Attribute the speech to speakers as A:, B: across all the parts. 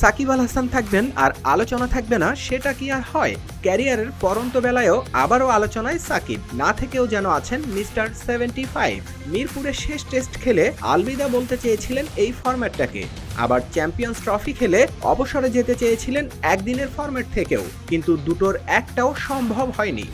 A: সাকিব আল হাসান থাকবেন আর আলোচনা থাকবে না, সেটা কি আর হয়? ক্যারিয়ারের পরন্ত বেলায়ও আবারও আলোচনায় সাকিব, না থেকেও যেন আছেন মিস্টার 75। মিরপুরে শেষ টেস্ট খেলে আলবিদা বলতে চেয়েছিলেন এই ফরম্যাটটাকে, আবার চ্যাম্পিয়ন্স ট্রফি খেলে অবসরে যেতে চেয়েছিলেন একদিনের ফরম্যাট থেকেও, কিন্তু দুটোর একটাও সম্ভব হয়নি।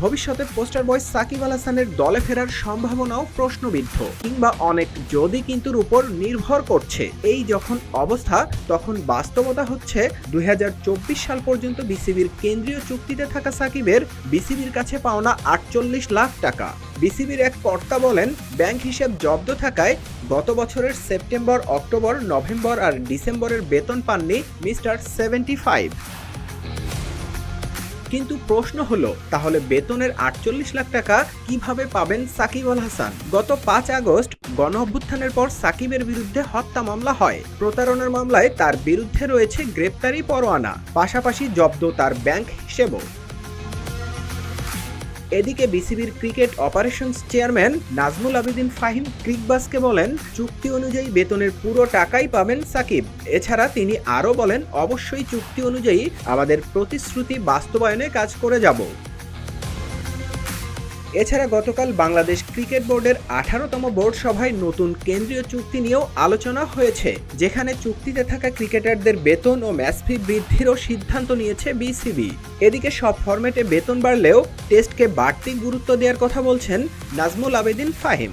A: ভবিষ্যতে পোস্টার বয় সাকিব আল হাসানের দলে ফেরার সম্ভাবনাও প্রশ্নবিদ্ধ, কিংবা অনেক যদি কিন্তুর উপর নির্ভর করছে। এই যখন অবস্থা, তখন বাস্তবতা হচ্ছে 2024 সাল পর্যন্ত বিসিবির কেন্দ্রীয় চুক্তিতে থাকা সাকিবের বিসিবির কাছে পাওনা 48 লাখ টাকা। বিসিবির এক কর্তা বলেন, ব্যাংক হিসেব জব্দ থাকায় গত বছরের সেপ্টেম্বর, অক্টোবর, নভেম্বর আর ডিসেম্বরের বেতন পাননি মিস্টার 75। কিন্তু প্রশ্ন হলো, তাহলে বেতনের 48 লাখ টাকা কিভাবে পাবেন সাকিব আল হাসান? গত 5 আগস্ট গণ অভ্যুত্থানের পর সাকিবের বিরুদ্ধে হত্যা মামলা হয়। প্রতারণার মামলায় তার বিরুদ্ধে রয়েছে গ্রেপ্তারি পরোয়ানা, পাশাপাশি জব্দ তার ব্যাংক হিসেবও। এদিকে বিসিবির cricket operations chairman Nazmul Abedin Fahim ক্রিকবাসকে বলেন, চুক্তি অনুযায়ী বেতনের পুরো টাকাই পাবেন সাকিব। এছাড়া তিনি আরও বলেন, অবশ্যই চুক্তি অনুযায়ী আমাদের প্রতিশ্রুতি বাস্তবায়নে কাজ করে যাব। এছাড়া গতকাল বাংলাদেশ ক্রিকেট বোর্ডের 18তম বোর্ড সভায় নতুন কেন্দ্রীয় চুক্তি নিয়েও আলোচনা হয়েছে, যেখানে চুক্তিতে থাকা ক্রিকেটারদের বেতন ও ম্যাচ ফি বৃদ্ধিরও সিদ্ধান্ত নিয়েছে বিসিবি। এদিকে সব ফরম্যাটে বেতন বাড়লেও টেস্টকে বাড়তি গুরুত্ব দেওয়ার কথা বলছেন নাজমুল আবেদিন ফাহিম।